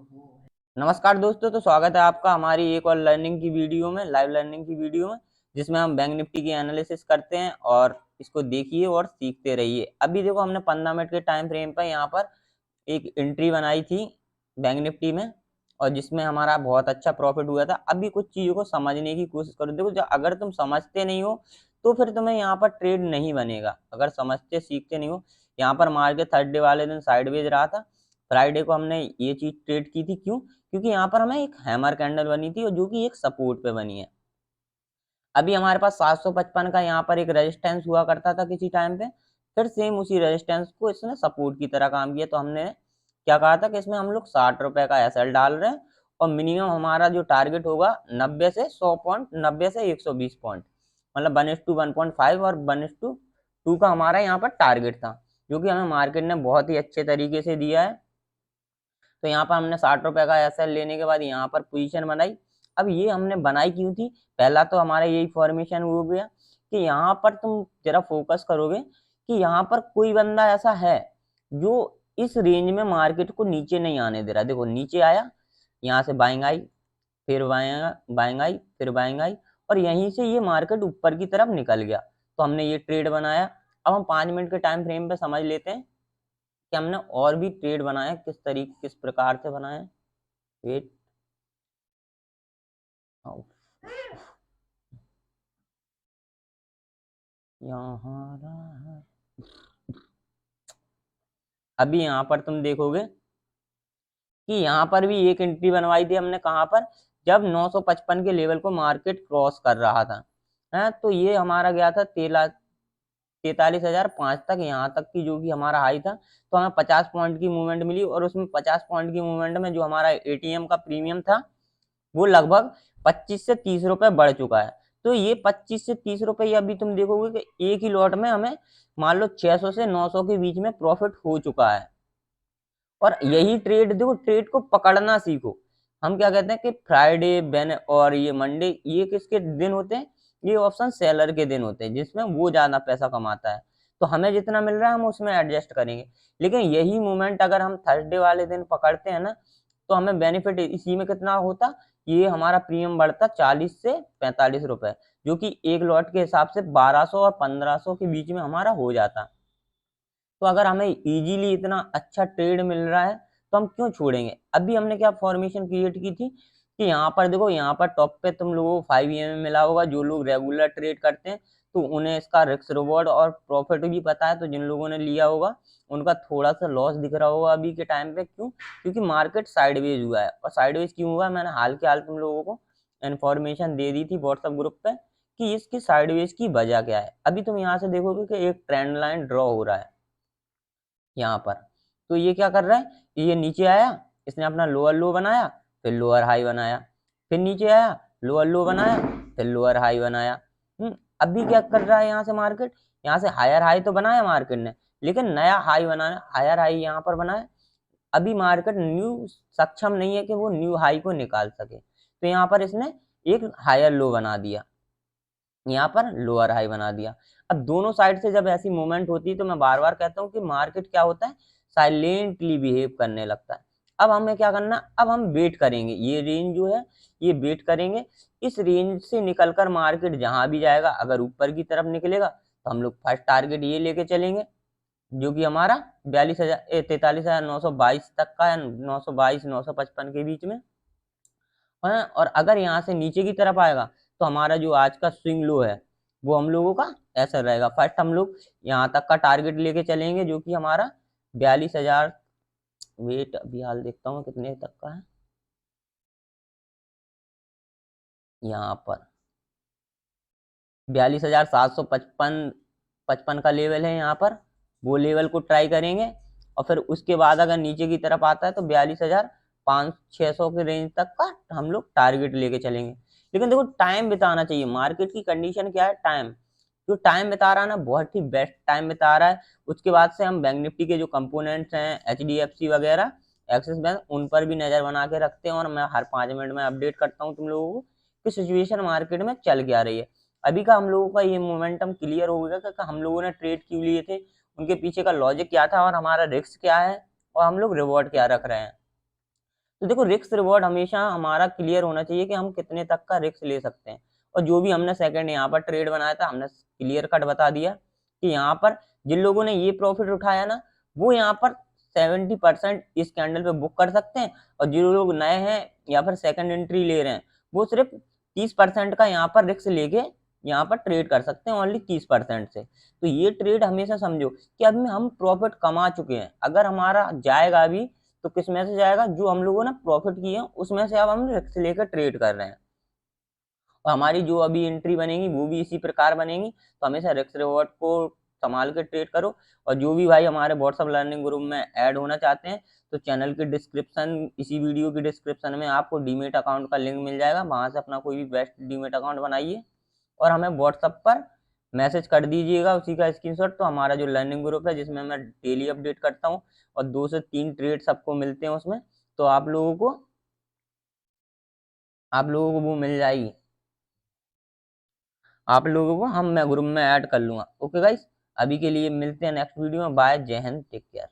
नमस्कार दोस्तों, तो स्वागत है आपका हमारी एक और लर्निंग की वीडियो में, लाइव लर्निंग की वीडियो में, जिसमें हम बैंक निफ्टी की एनालिसिस करते हैं और इसको देखिए और सीखते रहिए। अभी देखो, हमने 15 मिनट के टाइम फ्रेम पर यहाँ पर एक एंट्री बनाई थी बैंक निफ्टी में और जिसमें हमारा बहुत अच्छा प्रॉफिट हुआ था। अभी कुछ चीज़ों को समझने की कोशिश करो। देखो, अगर तुम समझते नहीं हो तो फिर तुम्हें यहाँ पर ट्रेड नहीं बनेगा। अगर समझते सीखते नहीं हो, यहाँ पर मार्केट थर्सडे वाले दिन साइडवेज रहा था। फ्राइडे को हमने ये चीज ट्रेड की थी, क्यों? क्योंकि यहाँ पर हमें एक हैमर कैंडल बनी थी और जो कि एक सपोर्ट पे बनी है। अभी हमारे पास 755 का यहाँ पर एक रेजिस्टेंस हुआ करता था किसी टाइम पे, फिर सेम उसी रेजिस्टेंस को इसने सपोर्ट की तरह काम किया। तो हमने क्या कहा था कि इसमें हम लोग 60 रुपए का एसएल डाल रहे हैं और मिनिमम हमारा जो टारगेट होगा 90 से 100 पॉइंट, 90 से 120 पॉइंट, मतलब 1:1.5 और 1:2 का हमारा यहाँ पर टारगेट था, जो कि हमें मार्केट ने बहुत ही अच्छे तरीके से दिया है। तो यहाँ पर हमने 60 रुपए का एसएल लेने के बाद यहाँ पर पोजीशन बनाई। अब ये हमने बनाई क्यों थी? पहला तो हमारा यही फॉर्मेशन हो गया कि यहाँ पर तुम जरा फोकस करोगे कि यहाँ पर कोई बंदा ऐसा है जो इस रेंज में मार्केट को नीचे नहीं आने दे रहा। देखो, नीचे आया, यहाँ से बाइंग आई, फिर बाइंग आई, फिर बाइंग आई और यहीं से ये मार्केट ऊपर की तरफ निकल गया। तो हमने ये ट्रेड बनाया। अब हम 5 मिनट के टाइम फ्रेम पे समझ लेते हैं कि हमने और भी ट्रेड बनाए किस तरीके, किस प्रकार से बनाए। वेट, यहाँ रहा। अभी यहाँ पर तुम देखोगे कि यहाँ पर भी एक एंट्री बनवाई थी हमने, कहाँ पर? जब 955 के लेवल को मार्केट क्रॉस कर रहा था, है तो ये हमारा गया था 43,005 तक, यहाँ तक की जो कि हमारा हाई था। तो हमें 50 पॉइंट की मूवमेंट मिली और उसमें 50 पॉइंट की मूवमेंट में जो हमारा एटीएम का प्रीमियम था वो लगभग 25 से 30 रुपए बढ़ चुका है। तो ये 25 से 30 रुपए, ये अभी तुम देखोगे कि एक ही लॉट में हमें मान लो 600 से 900 के बीच में प्रॉफिट हो चुका है। और यही ट्रेड, देखो, ट्रेड को पकड़ना सीखो। हम क्या कहते हैं कि फ्राइडे, बेन और ये मंडे, ये किसके दिन होते हैं? ये ऑप्शन सेलर के दिन होते हैं, जिसमें वो ज्यादा पैसा कमाता है। तो हमें जितना मिल रहा है हम उसमें एडजस्ट करेंगे। लेकिन यही मूवमेंट अगर हम थर्सडे वाले दिन पकड़ते हैं ना, तो हमें बेनिफिट इसी में कितना होता? ये हमारा प्रीमियम बढ़ता 40 से 45 रुपए, जो कि एक लॉट के हिसाब से 1200 और 1500 के बीच में हमारा हो जाता। तो अगर हमें इजीली इतना अच्छा ट्रेड मिल रहा है तो हम क्यों छोड़ेंगे? अभी हमने क्या फॉर्मेशन क्रिएट की थी कि यहाँ पर देखो, यहाँ पर टॉप पे तुम लोगों को 5 EM मिला होगा। जो लोग रेगुलर ट्रेड करते हैं तो उन्हें इसका रिस्क रिवॉर्ड और प्रॉफिट भी पता है। तो जिन लोगों ने लिया होगा उनका थोड़ा सा लॉस दिख रहा होगा अभी के टाइम पे। क्यों? क्योंकि मार्केट साइडवेज हुआ है। और साइडवेज क्यों हुआ है, मैंने हाल के हाल तुम लोगों को इन्फॉर्मेशन दे दी थी व्हाट्सएप ग्रुप पे कि इसकी साइडवेज की वजह क्या है। अभी तुम यहाँ से देखोगे कि एक ट्रेंड लाइन ड्रॉ हो रहा है यहाँ पर। तो ये क्या कर रहा है? ये नीचे आया, इसने अपना लोअर लो बनाया, फिर लोअर हाई बनाया, फिर नीचे आया, लोअर लो बनाया, फिर लोअर हाई बनाया। अभी क्या कर रहा है यहाँ से मार्केट? यहाँ से हायर हाई तो बनाया मार्केट ने, लेकिन नया हाई बनाया, हायर हाई यहाँ पर बनाया। अभी मार्केट न्यू सक्षम नहीं है कि वो न्यू हाई को निकाल सके। तो यहाँ पर इसने एक हायर लो बना दिया, यहाँ पर लोअर हाई बना दिया। अब दोनों साइड से जब ऐसी मूवमेंट होती है तो मैं बार बार कहता हूँ कि मार्केट क्या होता है, साइलेंटली बिहेव करने लगता है। अब हमें क्या करना? अब हम वेट करेंगे, ये रेंज जो है ये वेट करेंगे। इस रेंज से निकलकर मार्केट जहां भी जाएगा, अगर ऊपर की तरफ निकलेगा तो हम लोग फर्स्ट टारगेट ये लेके चलेंगे, जो कि हमारा 43,922 तक का है, 922 955 के बीच में है। और अगर यहाँ से नीचे की तरफ आएगा तो हमारा जो आज का स्विंग लो है वो हम लोगों का ऐसा रहेगा। फर्स्ट हम लोग यहाँ तक का टारगेट लेके चलेंगे, जो कि हमारा 42,000। वेट, अभी हाल देखता हूँ कितने तक का है। यहाँ पर 42,755 55 का लेवल है यहाँ पर। वो लेवल को ट्राई करेंगे और फिर उसके बाद अगर नीचे की तरफ आता है तो 42,500-600 के रेंज तक का हम लोग टारगेट लेके चलेंगे। लेकिन देखो, टाइम बिताना चाहिए। मार्केट की कंडीशन क्या है? टाइम। जो टाइम बिता रहा है ना, बहुत ही बेस्ट टाइम बिता रहा है। उसके बाद से हम बैंक निफ्टी के जो कंपोनेंट्स हैं, HDFC वगैरह, एक्सिस बैंक, उन पर भी नजर बना के रखते हैं और मैं हर 5 मिनट में अपडेट करता हूँ तुम लोगों को कि सिचुएशन मार्केट में चल क्या रही है। अभी का हम लोगों का ये मोमेंटम क्लियर हो गया कि हम लोगों ने ट्रेड क्यों लिए थे, उनके पीछे का लॉजिक क्या था और हमारा रिस्क क्या है और हम लोग रिवॉर्ड क्या रख रहे हैं। तो देखो रिस्क रिवॉर्ड हमेशा हमारा क्लियर होना चाहिए कि हम कितने तक का रिस्क ले सकते हैं। और जो भी हमने सेकंड यहाँ पर ट्रेड बनाया था, हमने क्लियर कट बता दिया कि यहाँ पर जिन लोगों ने ये प्रॉफिट उठाया ना, वो यहाँ पर 70% इस कैंडल पे बुक कर सकते हैं। और जो लोग नए हैं या फिर सेकंड एंट्री ले रहे हैं, वो सिर्फ 30% का यहाँ पर रिस्क लेके यहाँ पर ट्रेड कर सकते हैं, ओनली 30% से। तो ये ट्रेड हमेशा समझो कि अब हम प्रॉफिट कमा चुके हैं, अगर हमारा जाएगा भी तो किस में से जाएगा, जो हम लोगों ने प्रॉफिट किए हैं उसमें से अब हम रिस्क लेकर ट्रेड कर रहे हैं। और हमारी जो अभी एंट्री बनेगी वो भी इसी प्रकार बनेगी। तो हमेशा रिस्क रिवॉर्ड को संभाल के ट्रेड करो। और जो भी भाई हमारे व्हाट्सएप लर्निंग ग्रुप में ऐड होना चाहते हैं, तो चैनल के डिस्क्रिप्शन, इसी वीडियो की डिस्क्रिप्शन में आपको डीमेट अकाउंट का लिंक मिल जाएगा, वहां से अपना कोई भी बेस्ट डीमेट अकाउंट बनाइए और हमें व्हाट्सएप पर मैसेज कर दीजिएगा उसी का स्क्रीनशॉट। तो हमारा जो लर्निंग ग्रुप है जिसमें मैं डेली अपडेट करता हूँ और 2 से 3 ट्रेड सबको मिलते हैं उसमें, तो आप लोगों को वो मिल जाएगी, आप लोगों को मैं ग्रुप में ऐड कर लूंगा। ओके गाइस, अभी के लिए मिलते हैं नेक्स्ट वीडियो में। बाय, जय हिंद, टेक केयर।